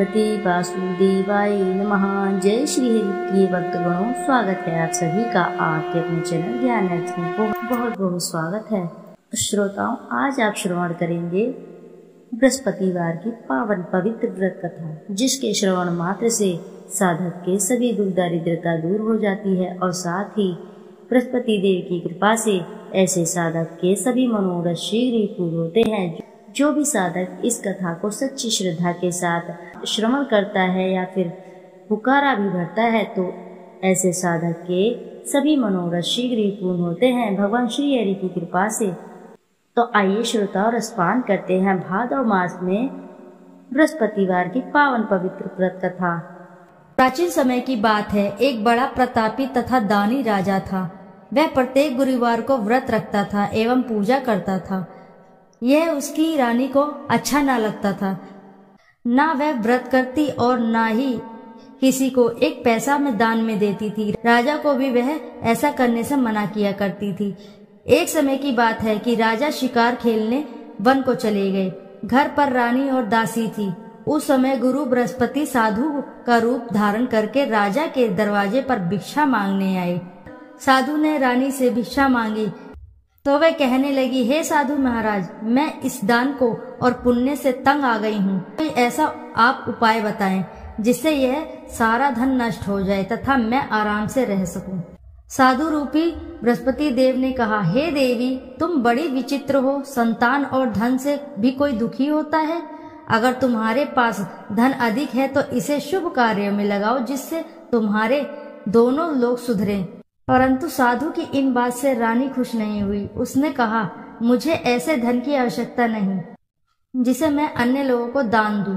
भगवते वासुदेवाय नमः। जय श्री हरि प्रिय भक्तगणों, स्वागत है आप सभी का आपके अपने चैनल ज्ञान अर्थ में। बहुत बहुत स्वागत है श्रोताओं। आज आप श्रवण करेंगे बृहस्पतिवार की पावन पवित्र व्रत कथा, जिसके श्रवण मात्र से साधक के सभी दुख दारिद्रता दूर हो जाती है और साथ ही बृहस्पति देव की कृपा से ऐसे साधक के सभी मनोरथ शीघ्र ही पूर्ण होते हैं। जो भी साधक इस कथा को सच्ची श्रद्धा के साथ श्रवण करता है या फिर पुकारा भी भरता है तो ऐसे साधक के सभी मनोरथ शीघ्र ही पूर्ण होते हैं भगवान श्री हरि की कृपा से। तो आइए श्रोता और स्पान करते हैं भादव मास में बृहस्पतिवार की पावन पवित्र व्रत कथा। प्राचीन समय की बात है। एक बड़ा प्रतापी तथा दानी राजा था। वह प्रत्येक गुरुवार को व्रत रखता था एवं पूजा करता था। यह उसकी रानी को अच्छा ना लगता था। ना वह व्रत करती और ना ही किसी को एक पैसा में दान में देती थी। राजा को भी वह ऐसा करने से मना किया करती थी। एक समय की बात है कि राजा शिकार खेलने वन को चले गए। घर पर रानी और दासी थी। उस समय गुरु बृहस्पति साधु का रूप धारण करके राजा के दरवाजे पर भिक्षा मांगने आए। साधु ने रानी से भिक्षा मांगी तो वह कहने लगी, हे साधु महाराज, मैं इस दान को और पुण्य से तंग आ गई हूँ। तो ऐसा आप उपाय बताएं जिससे यह सारा धन नष्ट हो जाए तथा मैं आराम से रह सकूं। साधु रूपी बृहस्पति देव ने कहा, हे देवी, तुम बड़ी विचित्र हो। संतान और धन से भी कोई दुखी होता है। अगर तुम्हारे पास धन अधिक है तो इसे शुभ कार्य में लगाओ जिससे तुम्हारे दोनों लोग सुधरें। परंतु साधु की इन बात से रानी खुश नहीं हुई। उसने कहा, मुझे ऐसे धन की आवश्यकता नहीं जिसे मैं अन्य लोगों को दान दूं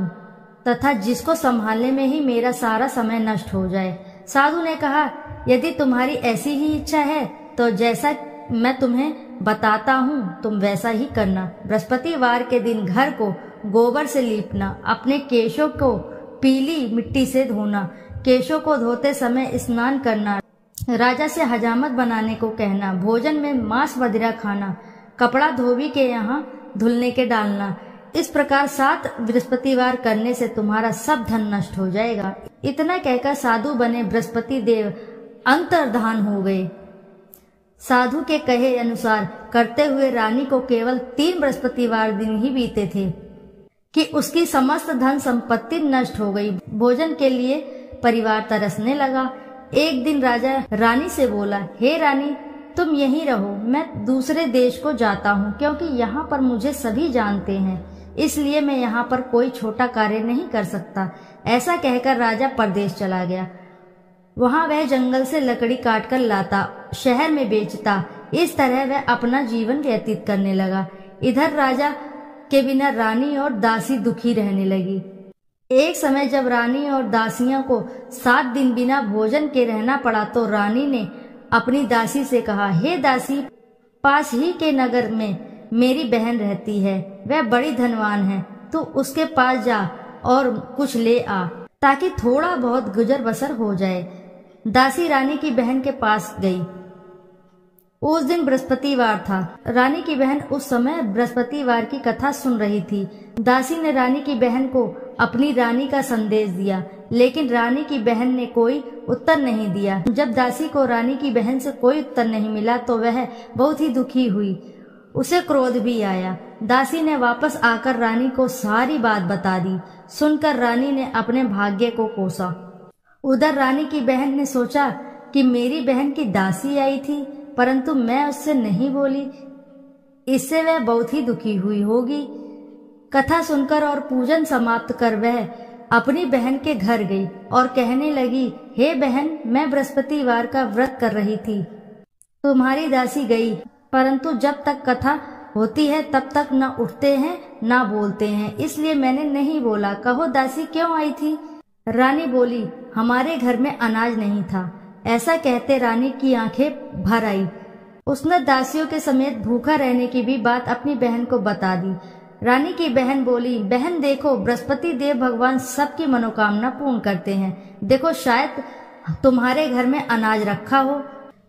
तथा जिसको संभालने में ही मेरा सारा समय नष्ट हो जाए। साधु ने कहा, यदि तुम्हारी ऐसी ही इच्छा है तो जैसा मैं तुम्हें बताता हूँ तुम वैसा ही करना। बृहस्पतिवार के दिन घर को गोबर से लीपना, अपने केशों को पीली मिट्टी से धोना, केशों को धोते समय स्नान करना, राजा से हजामत बनाने को कहना, भोजन में मांस मदिरा खाना, कपड़ा धोबी के यहाँ धुलने के डालना। इस प्रकार 7 बृहस्पतिवार करने से तुम्हारा सब धन नष्ट हो जाएगा। इतना कहकर साधु बने बृहस्पति देव अंतर्धान हो गए। साधु के कहे अनुसार करते हुए रानी को केवल 3 बृहस्पतिवार दिन ही बीते थे कि उसकी समस्त धन संपत्ति नष्ट हो गई। भोजन के लिए परिवार तरसने लगा। एक दिन राजा रानी से बोला, हे रानी, तुम यहीं रहो, मैं दूसरे देश को जाता हूँ क्योंकि यहाँ पर मुझे सभी जानते हैं, इसलिए मैं यहाँ पर कोई छोटा कार्य नहीं कर सकता। ऐसा कहकर राजा परदेश चला गया। वहाँ वह जंगल से लकड़ी काट कर लाता, शहर में बेचता। इस तरह वह अपना जीवन व्यतीत करने लगा। इधर राजा के बिना रानी और दासी दुखी रहने लगी। एक समय जब रानी और दासियों को 7 दिन बिना भोजन के रहना पड़ा तो रानी ने अपनी दासी से कहा, हे दासी, पास ही के नगर में मेरी बहन रहती है, वह बड़ी धनवान है, तू उसके पास जा और कुछ ले आ ताकि थोड़ा बहुत गुजर बसर हो जाए। दासी रानी की बहन के पास गई। उस दिन बृहस्पतिवार था। रानी की बहन उस समय बृहस्पतिवार की कथा सुन रही थी। दासी ने रानी की बहन को अपनी रानी का संदेश दिया, लेकिन रानी की बहन ने कोई उत्तर नहीं दिया। जब दासी को रानी की बहन से कोई उत्तर नहीं मिला तो वह बहुत ही दुखी हुई। उसे क्रोध भी आया। दासी ने वापस आकर रानी को सारी बात बता दी। सुनकर रानी ने अपने भाग्य को कोसा। उधर रानी की बहन ने सोचा कि मेरी बहन की दासी आई थी परंतु मैं उससे नहीं बोली, इससे वह बहुत ही दुखी हुई होगी। कथा सुनकर और पूजन समाप्त कर वह अपनी बहन के घर गई और कहने लगी, हे बहन, मैं बृहस्पतिवार का व्रत कर रही थी। तुम्हारी दासी गई, परंतु जब तक कथा होती है तब तक न उठते हैं न बोलते हैं, इसलिए मैंने नहीं बोला। कहो दासी क्यों आई थी? रानी बोली, हमारे घर में अनाज नहीं था। ऐसा कहते रानी की आंखें भर आई। उसने दासियों के समेत भूखा रहने की भी बात अपनी बहन को बता दी। रानी की बहन बोली, बहन देखो, बृहस्पति देव भगवान सबकी मनोकामना पूर्ण करते हैं। देखो, शायद तुम्हारे घर में अनाज रखा हो।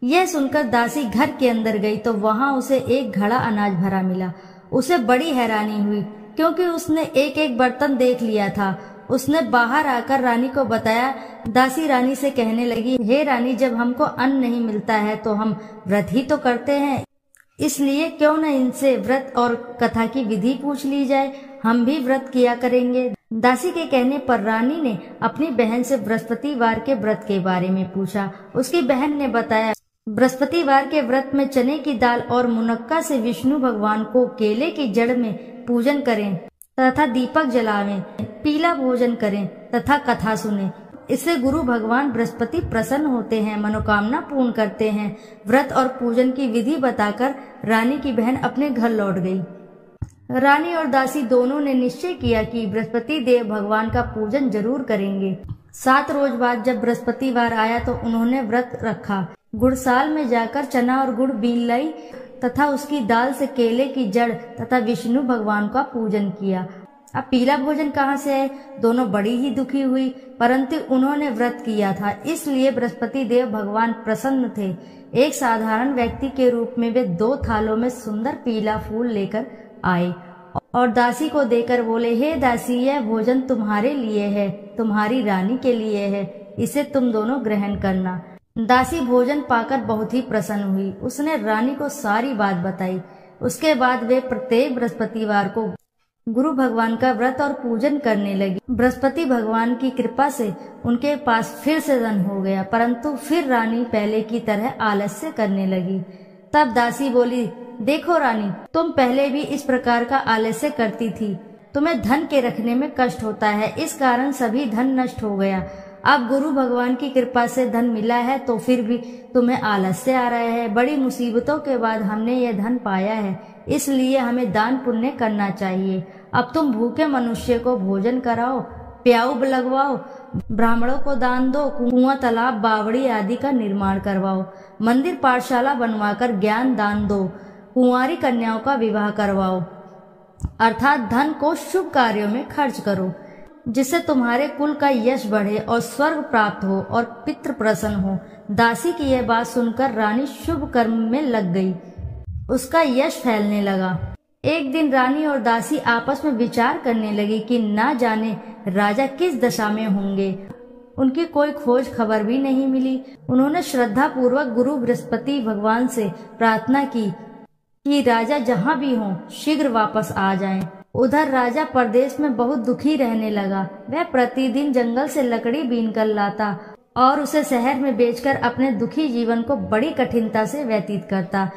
यह सुनकर दासी घर के अंदर गई तो वहां उसे एक घड़ा अनाज भरा मिला। उसे बड़ी हैरानी हुई क्योंकि उसने एक एक बर्तन देख लिया था। उसने बाहर आकर रानी को बताया। दासी रानी से कहने लगी, हे रानी, जब हमको अन्न नहीं मिलता है तो हम व्रत ही तो करते हैं, इसलिए क्यों न इनसे व्रत और कथा की विधि पूछ ली जाए, हम भी व्रत किया करेंगे। दासी के कहने पर रानी ने अपनी बहन से बृहस्पतिवार के व्रत के बारे में पूछा। उसकी बहन ने बताया, बृहस्पतिवार के व्रत में चने की दाल और मुनक्का से विष्णु भगवान को केले की जड़ में पूजन करें तथा दीपक जलावें, पीला भोजन करें तथा कथा सुने। इससे गुरु भगवान बृहस्पति प्रसन्न होते हैं, मनोकामना पूर्ण करते हैं। व्रत और पूजन की विधि बताकर रानी की बहन अपने घर लौट गई। रानी और दासी दोनों ने निश्चय किया कि बृहस्पति देव भगवान का पूजन जरूर करेंगे। 7 रोज बाद जब बृहस्पतिवार आया तो उन्होंने व्रत रखा। गुड़साल में जाकर चना और गुड़ बीन लाई तथा उसकी दाल से केले की जड़ तथा विष्णु भगवान का पूजन किया। अब पीला भोजन कहाँ से आए? दोनों बड़ी ही दुखी हुई, परंतु उन्होंने व्रत किया था, इसलिए बृहस्पति देव भगवान प्रसन्न थे। एक साधारण व्यक्ति के रूप में वे 2 थालों में सुंदर पीला फूल लेकर आए और दासी को देकर बोले, हे दासी, यह भोजन तुम्हारे लिए है, तुम्हारी रानी के लिए है, इसे तुम दोनों ग्रहण करना। दासी भोजन पाकर बहुत ही प्रसन्न हुई। उसने रानी को सारी बात बताई। उसके बाद वे प्रत्येक बृहस्पतिवार को गुरु भगवान का व्रत और पूजन करने लगी। बृहस्पति भगवान की कृपा से उनके पास फिर से धन हो गया, परंतु फिर रानी पहले की तरह आलस्य करने लगी। तब दासी बोली, देखो रानी, तुम पहले भी इस प्रकार का आलस्य करती थी, तुम्हें धन के रखने में कष्ट होता है, इस कारण सभी धन नष्ट हो गया। अब गुरु भगवान की कृपा से धन मिला है तो फिर भी तुम्हें आलस्य आ रहा है। बड़ी मुसीबतों के बाद हमने यह धन पाया है, इसलिए हमें दान पुण्य करना चाहिए। अब तुम भूखे मनुष्य को भोजन कराओ, प्याऊ लगवाओ, ब्राह्मणों को दान दो, कुआं, तालाब, बावड़ी आदि का निर्माण करवाओ, मंदिर पाठशाला बनवाकर ज्ञान दान दो, कुंवारी कन्याओं का विवाह करवाओ, अर्थात धन को शुभ कार्यों में खर्च करो, जिससे तुम्हारे कुल का यश बढ़े और स्वर्ग प्राप्त हो और पितृ प्रसन्न हो। दासी की यह बात सुनकर रानी शुभ कर्म में लग गई। उसका यश फैलने लगा। एक दिन रानी और दासी आपस में विचार करने लगी कि ना जाने राजा किस दशा में होंगे। उनकी कोई खोज खबर भी नहीं मिली। उन्होंने श्रद्धा पूर्वक गुरु बृहस्पति भगवान से प्रार्थना की कि राजा जहाँ भी हों शीघ्र वापस आ जाएं। उधर राजा परदेश में बहुत दुखी रहने लगा। वह प्रतिदिन जंगल से लकड़ी बीन कर लाता और उसे शहर में बेचकर अपने दुखी जीवन को बड़ी कठिनता से व्यतीत करता।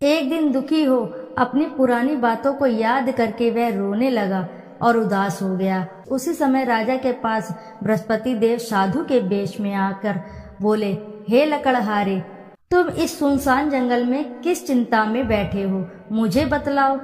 एक दिन दुखी हो अपनी पुरानी बातों को याद करके वह रोने लगा और उदास हो गया। उसी समय राजा के पास बृहस्पति देव साधु के वेश में आकर बोले, हे लकड़हारे, तुम इस सुनसान जंगल में किस चिंता में बैठे हो, मुझे बतलाओ।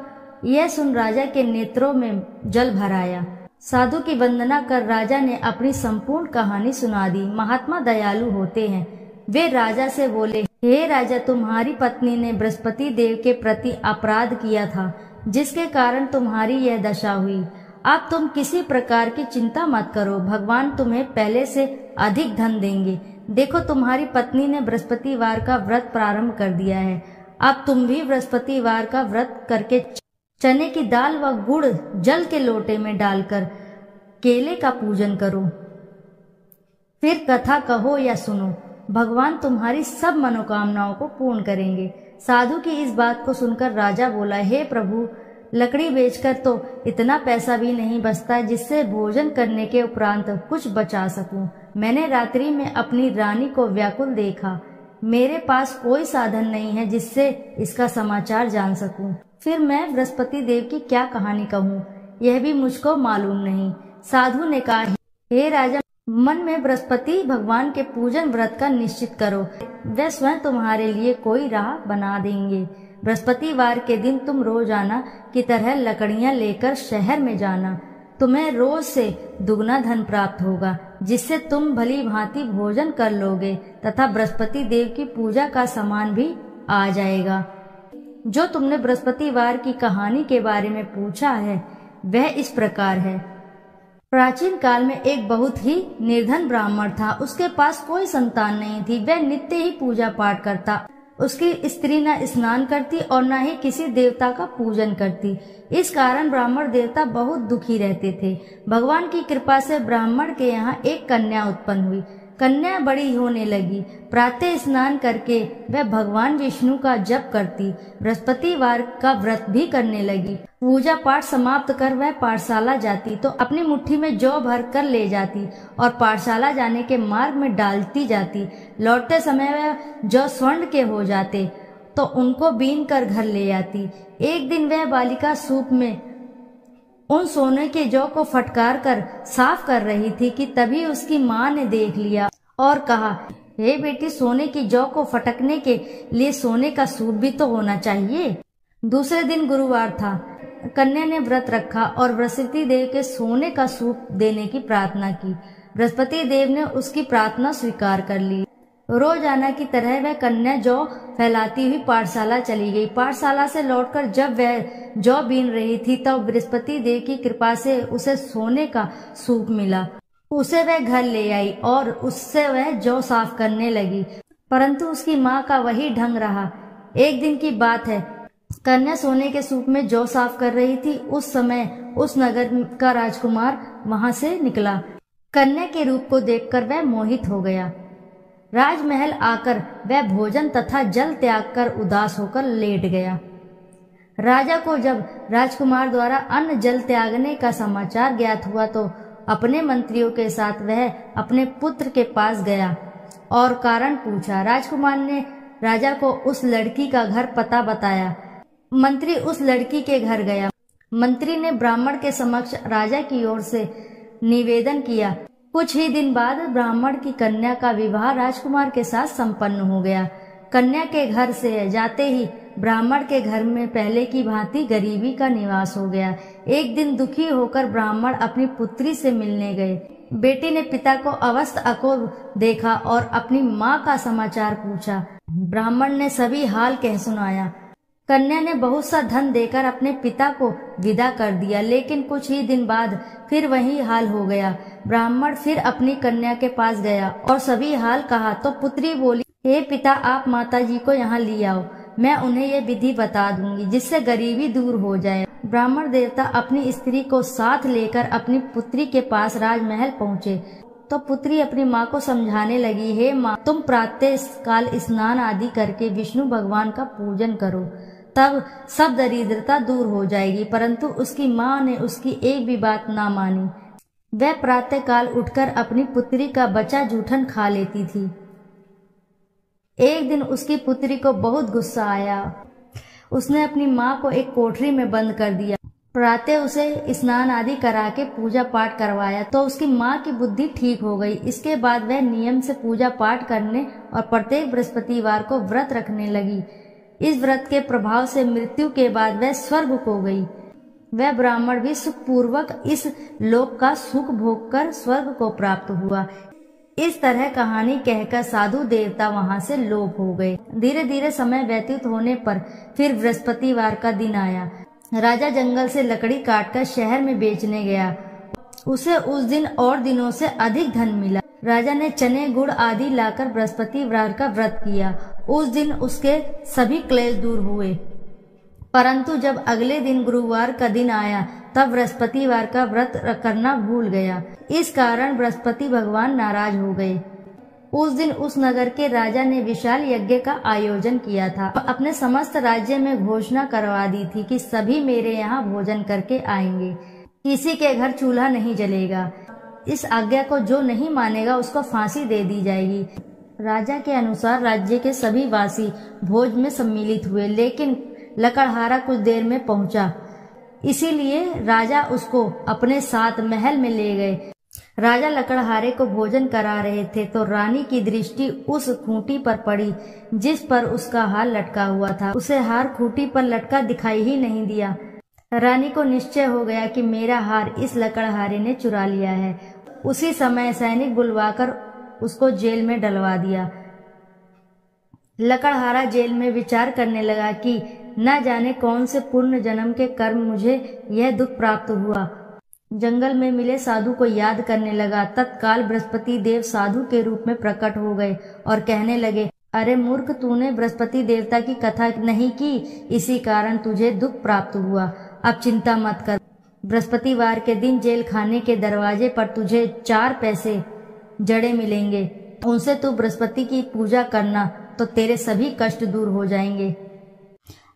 यह सुन राजा के नेत्रों में जल भर आया। साधु की वंदना कर राजा ने अपनी संपूर्ण कहानी सुना दी। महात्मा दयालु होते हैं। वे राजा से बोले, हे राजा, तुम्हारी पत्नी ने बृहस्पति देव के प्रति अपराध किया था, जिसके कारण तुम्हारी यह दशा हुई। अब तुम किसी प्रकार की चिंता मत करो, भगवान तुम्हें पहले से अधिक धन देंगे। देखो, तुम्हारी पत्नी ने बृहस्पतिवार का व्रत प्रारंभ कर दिया है। अब तुम भी बृहस्पतिवार का व्रत करके चने की दाल व गुड़ जल के लोटे में डालकर केले का पूजन करो। फिर कथा कहो या सुनो, भगवान तुम्हारी सब मनोकामनाओं को पूर्ण करेंगे। साधु की इस बात को सुनकर राजा बोला, हे प्रभु, लकड़ी बेचकर तो इतना पैसा भी नहीं बचता जिससे भोजन करने के उपरांत कुछ बचा सकूं। मैंने रात्रि में अपनी रानी को व्याकुल देखा। मेरे पास कोई साधन नहीं है जिससे इसका समाचार जान सकूं। फिर मैं बृहस्पति देव की क्या कहानी कहूँ, यह भी मुझको मालूम नहीं। साधु ने कहा, हे राजा, मन में बृहस्पति भगवान के पूजन व्रत का निश्चित करो, वे स्वयं तुम्हारे लिए कोई राह बना देंगे। बृहस्पतिवार के दिन तुम रोजाना की तरह लकड़ियां लेकर शहर में जाना। तुम्हें रोज से दुगना धन प्राप्त होगा, जिससे तुम भली भांति भोजन कर लोगे तथा बृहस्पति देव की पूजा का सामान भी आ जाएगा। जो तुमने बृहस्पतिवार की कहानी के बारे में पूछा है वह इस प्रकार है। प्राचीन काल में एक बहुत ही निर्धन ब्राह्मण था। उसके पास कोई संतान नहीं थी। वह नित्य ही पूजा पाठ करता उसकी स्त्री न स्नान करती और न ही किसी देवता का पूजन करती। इस कारण ब्राह्मण देवता बहुत दुखी रहते थे। भगवान की कृपा से ब्राह्मण के यहाँ एक कन्या उत्पन्न हुई। कन्या बड़ी होने लगी। प्रातः स्नान करके वह भगवान विष्णु का जप करती, बृहस्पतिवार का व्रत भी करने लगी। पूजा पाठ समाप्त कर वह पाठशाला जाती तो अपनी मुट्ठी में जौ भर कर ले जाती और पाठशाला जाने के मार्ग में डालती जाती। लौटते समय वह जौ स्वर्ण के हो जाते तो उनको बीन कर घर ले आती। एक दिन वह बालिका सूप में उन सोने के जौ को फटकार कर साफ कर रही थी कि तभी उसकी माँ ने देख लिया और कहा, हे बेटी, सोने की जौ को फटकने के लिए सोने का सूप भी तो होना चाहिए। दूसरे दिन गुरुवार था। कन्या ने व्रत रखा और बृहस्पति देव के सोने का सूप देने की प्रार्थना की। बृहस्पति देव ने उसकी प्रार्थना स्वीकार कर ली। रोजाना की तरह वह कन्या जौ फैलाती हुई पाठशाला चली गई। पाठशाला से लौटकर जब वह जौ बीन रही थी तब बृहस्पति देव की कृपा से उसे सोने का सूप मिला। उसे वह घर ले आई और उससे वह जौ साफ करने लगी, परंतु उसकी माँ का वही ढंग रहा। एक दिन की बात है, कन्या सोने के सूप में जौ साफ कर रही थी। उस समय उस नगर का राजकुमार वहां से निकला। कन्या के रूप को देखकर वह मोहित हो गया। राजमहल आकर वह भोजन तथा जल त्याग कर उदास होकर लेट गया। राजा को जब राजकुमार द्वारा अन्न जल त्यागने का समाचार ज्ञात हुआ तो अपने मंत्रियों के साथ वह अपने पुत्र के पास गया और कारण पूछा। राजकुमार ने राजा को उस लड़की का घर पता बताया। मंत्री उस लड़की के घर गया। मंत्री ने ब्राह्मण के समक्ष राजा की ओर से निवेदन किया। कुछ ही दिन बाद ब्राह्मण की कन्या का विवाह राजकुमार के साथ संपन्न हो गया। कन्या के घर से जाते ही ब्राह्मण के घर में पहले की भांति गरीबी का निवास हो गया। एक दिन दुखी होकर ब्राह्मण अपनी पुत्री से मिलने गए। बेटी ने पिता को अवस्थ अकोल देखा और अपनी माँ का समाचार पूछा। ब्राह्मण ने सभी हाल कह सुनाया। कन्या ने बहुत सा धन देकर अपने पिता को विदा कर दिया, लेकिन कुछ ही दिन बाद फिर वही हाल हो गया। ब्राह्मण फिर अपनी कन्या के पास गया और सभी हाल कहा तो पुत्री बोली, हे पिता, आप माताजी को यहाँ ले आओ, मैं उन्हें ये विधि बता दूंगी जिससे गरीबी दूर हो जाए। ब्राह्मण देवता अपनी स्त्री को साथ लेकर अपनी पुत्री के पास राजमहल पहुँचे तो पुत्री अपनी माँ को समझाने लगी, हे माँ, तुम प्रातः काल स्नान आदि करके विष्णु भगवान का पूजन करो, तब सब दरिद्रता दूर हो जाएगी। परंतु उसकी माँ ने उसकी एक भी बात ना मानी। वह प्रातः काल उठकर अपनी पुत्री का बचा जूठन खा लेती थी। एक दिन उसकी पुत्री को बहुत गुस्सा आया। उसने अपनी माँ को एक कोठरी में बंद कर दिया। प्रातः उसे स्नान आदि करा के पूजा पाठ करवाया तो उसकी माँ की बुद्धि ठीक हो गई। इसके बाद वह नियम से पूजा पाठ करने और प्रत्येक बृहस्पतिवार को व्रत रखने लगी। इस व्रत के प्रभाव से मृत्यु के बाद वह स्वर्ग को गई। वह ब्राह्मण भी सुखपूर्वक इस लोक का सुख भोग कर स्वर्ग को प्राप्त हुआ। इस तरह कहानी कहकर साधु देवता वहां से लोप हो गए। धीरे धीरे समय व्यतीत होने पर फिर बृहस्पतिवार का दिन आया। राजा जंगल से लकड़ी काटकर शहर में बेचने गया। उसे उस दिन और दिनों से अधिक धन मिला। राजा ने चने गुड़ आदि लाकर बृहस्पतिवार का व्रत किया। उस दिन उसके सभी क्लेश दूर हुए। परंतु जब अगले दिन गुरुवार का दिन आया तब बृहस्पतिवार का व्रत करना भूल गया। इस कारण बृहस्पति भगवान नाराज हो गए। उस दिन उस नगर के राजा ने विशाल यज्ञ का आयोजन किया था। अपने समस्त राज्य में घोषणा करवा दी थी कि सभी मेरे यहाँ भोजन करके आएंगे, किसी के घर चूल्हा नहीं जलेगा। इस आज्ञा को जो नहीं मानेगा उसको फांसी दे दी जाएगी। राजा के अनुसार राज्य के सभी वासी भोज में सम्मिलित हुए, लेकिन लकड़हारा कुछ देर में पहुंचा, इसीलिए राजा उसको अपने साथ महल में ले गए। राजा लकड़हारे को भोजन करा रहे थे तो रानी की दृष्टि उस खूंटी पर पड़ी जिस पर उसका हार लटका हुआ था। उसे हार खूंटी पर लटका दिखाई ही नहीं दिया। रानी को निश्चय हो गया कि मेरा हार इस लकड़हारे ने चुरा लिया है। उसी समय सैनिक बुलवाकर उसको जेल में डलवा दिया। लकड़हारा जेल में विचार करने लगा कि न जाने कौन से पूर्ण जन्म के कर्म मुझे यह दुख प्राप्त हुआ। जंगल में मिले साधु को याद करने लगा। तत्काल बृहस्पति देव साधु के रूप में प्रकट हो गए और कहने लगे, अरे मूर्ख, तूने बृहस्पति देवता की कथा नहीं की, इसी कारण तुझे दुख प्राप्त हुआ। अब चिंता मत कर, बृहस्पतिवार के दिन जेल खाने के दरवाजे पर तुझे 4 पैसे जड़े मिलेंगे, उनसे तू बृहस्पति की पूजा करना तो तेरे सभी कष्ट दूर हो जाएंगे।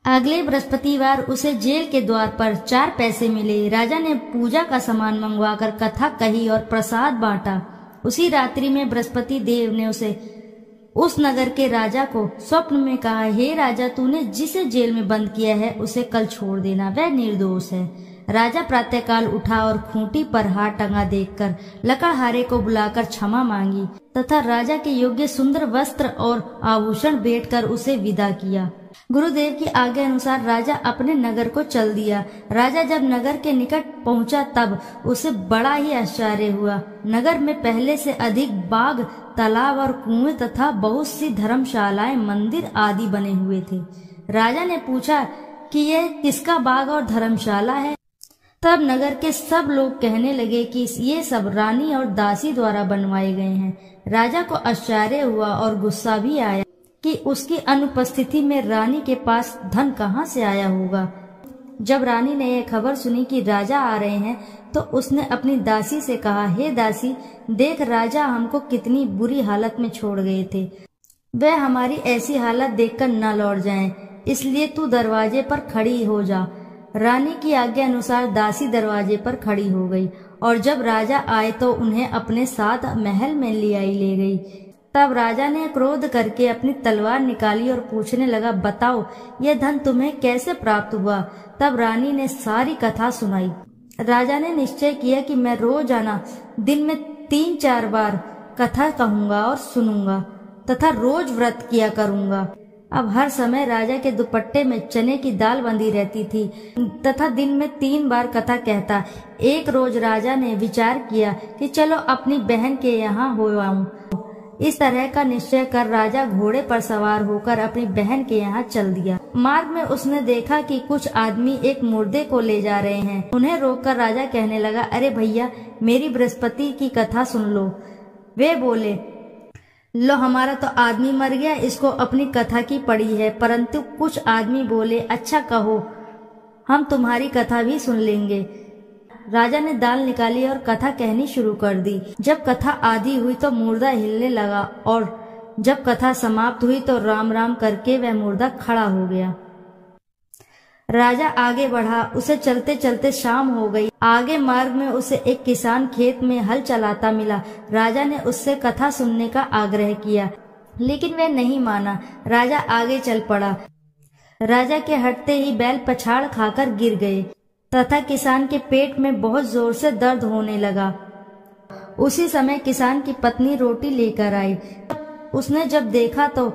अगले बृहस्पतिवार उसे जेल के द्वार पर 4 पैसे मिले। राजा ने पूजा का सामान मंगवाकर कथा कही और प्रसाद बांटा। उसी रात्रि में बृहस्पति देव ने उस नगर के राजा को स्वप्न में कहा, हे राजा, तूने जिसे जेल में बंद किया है उसे कल छोड़ देना, वह निर्दोष है। राजा प्रातःकाल उठा और खूंटी पर हाथ टंगा देखकर लकड़हारे को बुलाकर क्षमा मांगी तथा राजा के योग्य सुंदर वस्त्र और आभूषण भेंट कर उसे विदा किया। गुरुदेव की आज्ञा अनुसार राजा अपने नगर को चल दिया। राजा जब नगर के निकट पहुंचा तब उसे बड़ा ही आश्चर्य हुआ। नगर में पहले से अधिक बाग, तालाब और कुएं तथा बहुत सी धर्मशालाएं, मंदिर आदि बने हुए थे। राजा ने पूछा कि यह किसका बाग और धर्मशाला है? तब नगर के सब लोग कहने लगे कि ये सब रानी और दासी द्वारा बनवाए गए हैं। राजा को आश्चर्य हुआ और गुस्सा भी आया कि उसकी अनुपस्थिति में रानी के पास धन कहाँ से आया होगा। जब रानी ने यह खबर सुनी कि राजा आ रहे हैं तो उसने अपनी दासी से कहा, हे दासी, देख राजा हमको कितनी बुरी हालत में छोड़ गए थे, वह हमारी ऐसी हालत देखकर न लौट जाएं, इसलिए तू दरवाजे पर खड़ी हो जा। रानी की आज्ञा अनुसार दासी दरवाजे पर खड़ी हो गई और जब राजा आए तो उन्हें अपने साथ महल में ले गई। तब राजा ने क्रोध करके अपनी तलवार निकाली और पूछने लगा, बताओ यह धन तुम्हें कैसे प्राप्त हुआ? तब रानी ने सारी कथा सुनाई। राजा ने निश्चय किया कि मैं रोजाना दिन में 3-4 बार कथा कहूंगा और सुनूंगा तथा रोज व्रत किया करूंगा। अब हर समय राजा के दुपट्टे में चने की दाल बंधी रहती थी तथा दिन में 3 बार कथा कहता। एक रोज राजा ने विचार किया कि चलो अपनी बहन के यहाँ हो आऊं। इस तरह का निश्चय कर राजा घोड़े पर सवार होकर अपनी बहन के यहाँ चल दिया। मार्ग में उसने देखा कि कुछ आदमी एक मुर्दे को ले जा रहे हैं। उन्हें रोककर राजा कहने लगा, अरे भैया, मेरी बृहस्पति की कथा सुन लो। वे बोले, लो, हमारा तो आदमी मर गया, इसको अपनी कथा की पड़ी है। परंतु कुछ आदमी बोले, अच्छा कहो, हम तुम्हारी कथा भी सुन लेंगे। राजा ने दाल निकाली और कथा कहनी शुरू कर दी। जब कथा आधी हुई तो मुर्दा हिलने लगा और जब कथा समाप्त हुई तो राम राम करके वह मुर्दा खड़ा हो गया। राजा आगे बढ़ा। उसे चलते चलते शाम हो गई। आगे मार्ग में उसे एक किसान खेत में हल चलाता मिला। राजा ने उससे कथा सुनने का आग्रह किया, लेकिन वह नहीं माना। राजा आगे चल पड़ा। राजा के हटते ही बैल पछाड़ खाकर गिर गए तथा किसान के पेट में बहुत जोर से दर्द होने लगा। उसी समय किसान की पत्नी रोटी लेकर आई। उसने जब देखा तो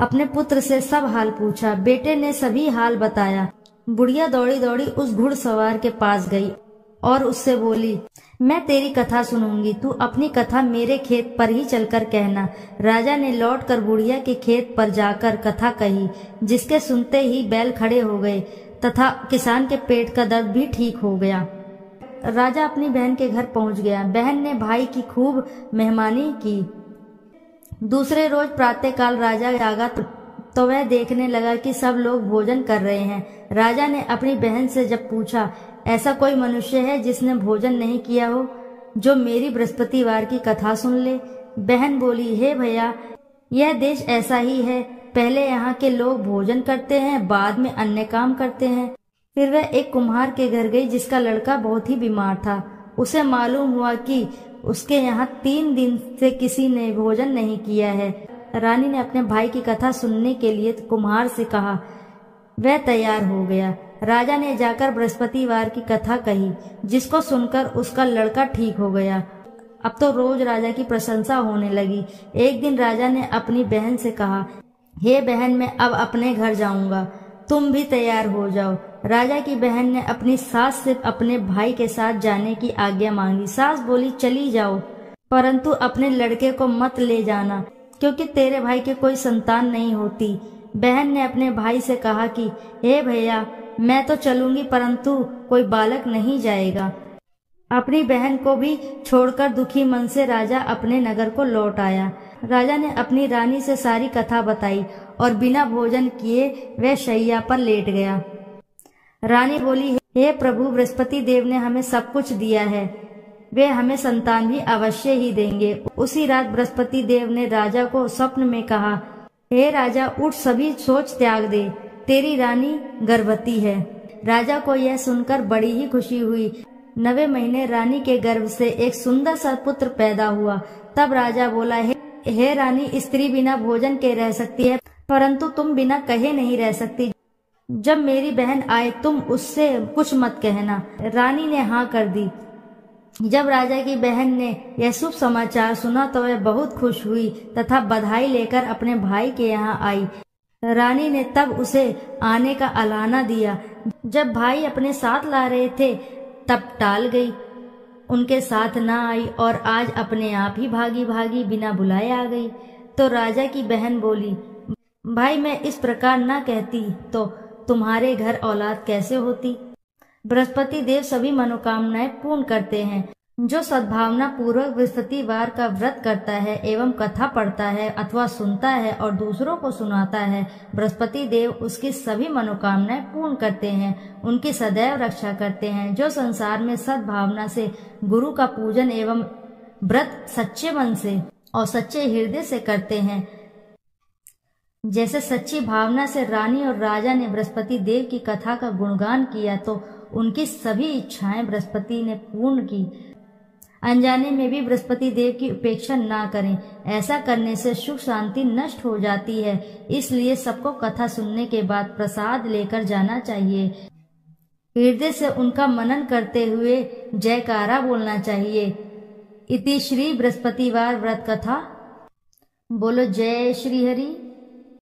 अपने पुत्र से सब हाल पूछा। बेटे ने सभी हाल बताया। बुढ़िया दौड़ी दौड़ी उस घुड़सवार के पास गई और उससे बोली, मैं तेरी कथा सुनूंगी, तू अपनी कथा मेरे खेत पर ही चलकर कहना। राजा ने लौटकर बुढ़िया के खेत पर जाकर कथा कही, जिसके सुनते ही बैल खड़े हो गए तथा किसान के पेट का दर्द भी ठीक हो गया। राजा अपनी बहन के घर पहुंच गया। बहन ने भाई की खूब मेहमानी की। दूसरे रोज प्रातःकाल राजा जागा तो वह देखने लगा कि सब लोग भोजन कर रहे हैं। राजा ने अपनी बहन से जब पूछा, ऐसा कोई मनुष्य है जिसने भोजन नहीं किया हो, जो मेरी बृहस्पतिवार की कथा सुन ले? बहन बोली, हे भैया, यह देश ऐसा ही है। पहले यहाँ के लोग भोजन करते हैं, बाद में अन्य काम करते हैं। फिर वह एक कुम्हार के घर गई जिसका लड़का बहुत ही बीमार था। उसे मालूम हुआ कि उसके यहाँ 3 दिन से किसी ने भोजन नहीं किया है। रानी ने अपने भाई की कथा सुनने के लिए कुम्हार से कहा। वह तैयार हो गया। राजा ने जाकर बृहस्पतिवार की कथा कही, जिसको सुनकर उसका लड़का ठीक हो गया। अब तो रोज राजा की प्रशंसा होने लगी। एक दिन राजा ने अपनी बहन से कहा, हे बहन, मैं अब अपने घर जाऊंगा, तुम भी तैयार हो जाओ। राजा की बहन ने अपनी सास से अपने भाई के साथ जाने की आज्ञा मांगी। सास बोली, चली जाओ, परंतु अपने लड़के को मत ले जाना, क्योंकि तेरे भाई के कोई संतान नहीं होती। बहन ने अपने भाई से कहा कि हे भैया, मैं तो चलूंगी, परंतु कोई बालक नहीं जाएगा। अपनी बहन को भी छोड़कर दुखी मन से राजा अपने नगर को लौट आया। राजा ने अपनी रानी से सारी कथा बताई और बिना भोजन किए वह शैया पर लेट गया। रानी बोली, हे प्रभु, बृहस्पति देव ने हमें सब कुछ दिया है, वे हमें संतान भी अवश्य ही देंगे। उसी रात बृहस्पति देव ने राजा को स्वप्न में कहा, हे राजा, उठ, सभी सोच त्याग दे, तेरी रानी गर्भवती है। राजा को यह सुनकर बड़ी ही खुशी हुई। 9वें महीने रानी के गर्भ से एक सुंदर सा पुत्र पैदा हुआ। तब राजा बोला, हे रानी, स्त्री बिना भोजन के रह सकती है, परंतु तुम बिना कहे नहीं रह सकती। जब मेरी बहन आए तुम उससे कुछ मत कहना। रानी ने हाँ कर दी। जब राजा की बहन ने यह शुभ समाचार सुना तो वह बहुत खुश हुई तथा बधाई लेकर अपने भाई के यहाँ आई। रानी ने तब उसे आने का अलाना दिया। जब भाई अपने साथ ला रहे थे तब टाल गई, उनके साथ ना आई और आज अपने आप ही भागी भागी बिना बुलाए आ गई। तो राजा की बहन बोली, भाई, मैं इस प्रकार ना कहती तो तुम्हारे घर औलाद कैसे होती। बृहस्पति देव सभी मनोकामनाएं पूर्ण करते हैं। जो सद्भावना पूर्वक बृहस्पतिवार का व्रत करता है एवं कथा पढ़ता है अथवा सुनता है और दूसरों को सुनाता है, बृहस्पति देव उसकी सभी मनोकामनाएं पूर्ण करते हैं, उनकी सदैव रक्षा करते हैं। जो संसार में सद्भावना से गुरु का पूजन एवं व्रत सच्चे मन से और सच्चे हृदय से करते हैं, जैसे सच्ची भावना से रानी और राजा ने बृहस्पति देव की कथा का गुणगान किया तो उनकी सभी इच्छाएं बृहस्पति ने पूर्ण की। अनजाने में भी बृहस्पति देव की उपेक्षा ना करें, ऐसा करने से सुख शांति नष्ट हो जाती है। इसलिए सबको कथा सुनने के बाद प्रसाद लेकर जाना चाहिए। हृदय से उनका मनन करते हुए जयकारा बोलना चाहिए। इति श्री बृहस्पतिवार व्रत कथा। बोलो जय श्री हरि।